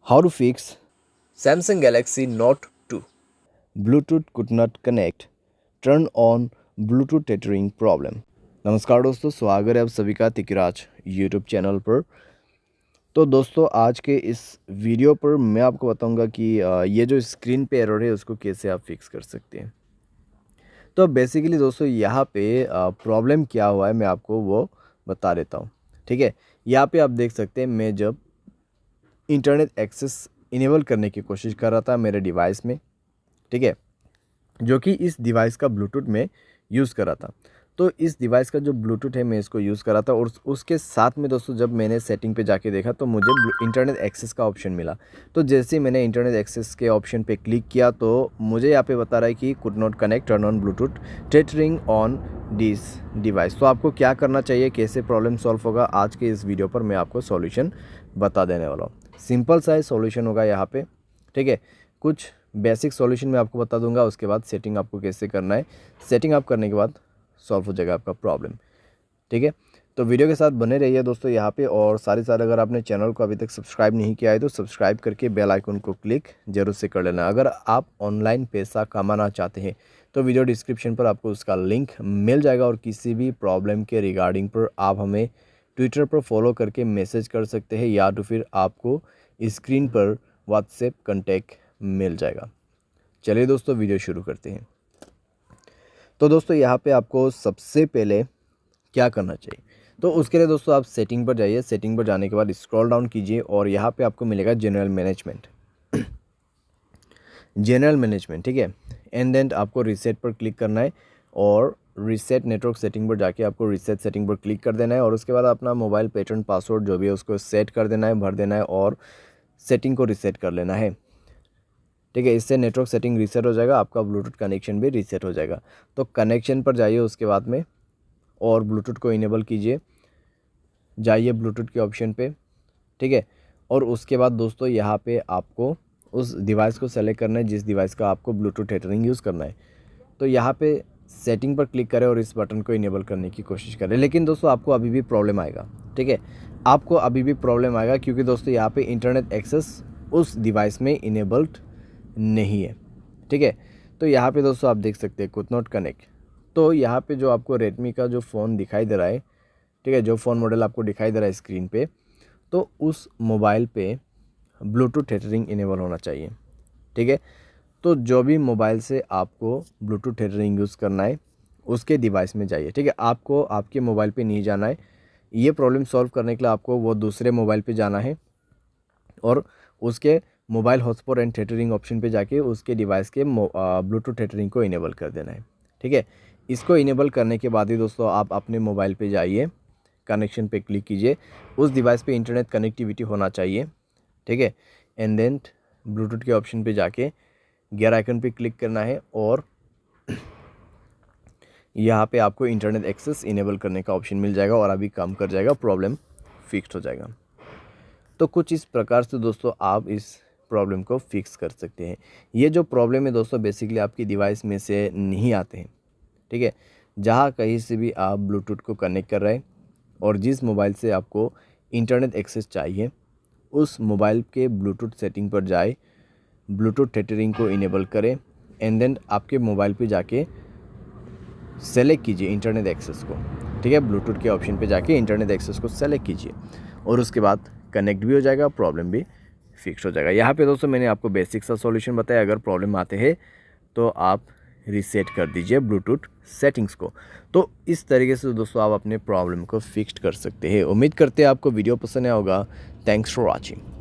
How to fix Samsung Galaxy Note 2. Bluetooth could not connect, turn on Bluetooth tethering problem। नमस्कार दोस्तों, स्वागत है आप सभी का तिकराज यूट्यूब चैनल पर। तो दोस्तों आज के इस वीडियो पर मैं आपको बताऊंगा कि ये जो स्क्रीन पे एरर है उसको कैसे आप फिक्स कर सकते हैं। तो बेसिकली दोस्तों यहाँ पे प्रॉब्लम क्या हुआ है मैं आपको वो बता देता हूँ। ठीक है, यहाँ पे आप देख सकते हैं मैं जब इंटरनेट एक्सेस इनेबल करने की कोशिश कर रहा था मेरे डिवाइस में, ठीक है, जो कि इस डिवाइस का ब्लूटूथ में यूज़ कर रहा था। तो इस डिवाइस का जो ब्लूटूथ है मैं इसको यूज़ कर रहा था और उसके साथ में दोस्तों जब मैंने सेटिंग पे जाके देखा तो मुझे इंटरनेट एक्सेस का ऑप्शन मिला। तो जैसे ही मैंने इंटरनेट एक्सेस के ऑप्शन पे क्लिक किया तो मुझे यहाँ पे बता रहा है कि could not connect, turn on Bluetooth tethering on this device. तो आपको क्या करना चाहिए, कैसे प्रॉब्लम सॉल्व होगा, आज के इस वीडियो पर मैं आपको सॉल्यूशन बता देने वाला हूँ। सिंपल सा सॉल्यूशन होगा यहाँ पे, ठीक है। कुछ बेसिक सॉल्यूशन मैं आपको बता दूंगा, उसके बाद सेटिंग आपको कैसे करना है। सेटिंग आप करने के बाद सॉल्व हो जाएगा आपका प्रॉब्लम, ठीक है। तो वीडियो के साथ बने रहिए दोस्तों यहाँ पे, और सारे अगर आपने चैनल को अभी तक सब्सक्राइब नहीं किया है तो सब्सक्राइब करके बेल आइकन को क्लिक जरूर से कर लेना। अगर आप ऑनलाइन पैसा कमाना चाहते हैं तो वीडियो डिस्क्रिप्शन पर आपको उसका लिंक मिल जाएगा, और किसी भी प्रॉब्लम के रिगार्डिंग पर आप हमें ट्विटर पर फॉलो करके मैसेज कर सकते हैं, या तो फिर आपको स्क्रीन पर व्हाट्सएप कॉन्टैक्ट मिल जाएगा। चलिए दोस्तों वीडियो शुरू करते हैं। तो दोस्तों यहाँ पे आपको सबसे पहले क्या करना चाहिए, तो उसके लिए दोस्तों आप सेटिंग पर जाइए। सेटिंग पर जाने के बाद स्क्रॉल डाउन कीजिए और यहाँ पे आपको मिलेगा जनरल मैनेजमेंट। जनरल मैनेजमेंट, ठीक है। एंड देन आपको रीसेट पर क्लिक करना है और रीसेट नेटवर्क सेटिंग पर जाके आपको रीसेट सेटिंग पर क्लिक कर देना है, और उसके बाद अपना मोबाइल पैटर्न पासवर्ड जो भी है उसको सेट कर देना है, भर देना है और सेटिंग को रीसेट कर लेना है, ठीक है। इससे नेटवर्क सेटिंग रीसेट हो जाएगा, आपका ब्लूटूथ कनेक्शन भी रीसेट हो जाएगा। तो कनेक्शन पर जाइए उसके बाद में और ब्लूटूथ को इनेबल कीजिए, जाइए ब्लूटूथ के ऑप्शन पे, ठीक है। और उसके बाद दोस्तों यहाँ पे आपको उस डिवाइस को सेलेक्ट करना है जिस डिवाइस का आपको ब्लूटूथ टेथरिंग यूज़ करना है। तो यहाँ पे सेटिंग पर क्लिक करें और इस बटन को इनेबल करने की कोशिश करें। लेकिन दोस्तों आपको अभी भी प्रॉब्लम आएगा, ठीक है, आपको अभी भी प्रॉब्लम आएगा, क्योंकि दोस्तों यहाँ पे इंटरनेट एक्सेस उस डिवाइस में इनेबल्ड नहीं है, ठीक है। तो यहाँ पे दोस्तों आप देख सकते हैं कुड नॉट कनेक्ट। तो यहाँ पे जो आपको रेडमी का जो फ़ोन दिखाई दे रहा है, ठीक है, जो फ़ोन मॉडल आपको दिखाई दे रहा है स्क्रीन पे, तो उस मोबाइल पे ब्लूटूथ टेथरिंग इनेबल होना चाहिए, ठीक है। तो जो भी मोबाइल से आपको ब्लूटूथ टेथरिंग यूज़ करना है उसके डिवाइस में जाइए, ठीक है। आपको आपके मोबाइल पे नहीं जाना है। ये प्रॉब्लम सॉल्व करने के लिए आपको वो दूसरे मोबाइल पे जाना है और उसके mobile hotspot and tethering option पे जाके उसके डिवाइस के ब्लूटूथ टेथरिंग को इनेबल कर देना है, ठीक है। इसको इनेबल करने के बाद ही दोस्तों आप अपने मोबाइल पे जाइए, कनेक्शन पे क्लिक कीजिए, उस डिवाइस पे इंटरनेट कनेक्टिविटी होना चाहिए, ठीक है। एंड देन ब्लूटूथ के ऑप्शन पे जाके गियर आइकन पे क्लिक करना है और यहाँ पे आपको इंटरनेट एक्सेस इनेबल करने का ऑप्शन मिल जाएगा और अभी काम कर जाएगा, प्रॉब्लम फिक्स हो जाएगा। तो कुछ इस प्रकार से दोस्तों आप इस प्रॉब्लम को फिक्स कर सकते हैं। ये जो प्रॉब्लम है दोस्तों बेसिकली आपकी डिवाइस में से नहीं आते हैं, ठीक है। जहाँ कहीं से भी आप ब्लूटूथ को कनेक्ट कर रहे हैं और जिस मोबाइल से आपको इंटरनेट एक्सेस चाहिए उस मोबाइल के ब्लूटूथ सेटिंग पर जाए, ब्लूटूथ टेथरिंग को इनेबल करें एंड देन आपके मोबाइल पे जाके सेलेक्ट कीजिए इंटरनेट एक्सेस को, ठीक है। ब्लूटूथ के ऑप्शन पे जाके इंटरनेट एक्सेस को सेलेक्ट कीजिए और उसके बाद कनेक्ट भी हो जाएगा, प्रॉब्लम भी फिक्स हो जाएगा। यहाँ पे दोस्तों मैंने आपको बेसिक सा सॉल्यूशन बताया। अगर प्रॉब्लम आते हैं तो आप रीसेट कर दीजिए ब्लूटूथ सेटिंग्स को। तो इस तरीके से दोस्तों आप अपने प्रॉब्लम को फिक्स कर सकते हैं। उम्मीद करते हैं आपको वीडियो पसंद आया होगा। Thanks for watching.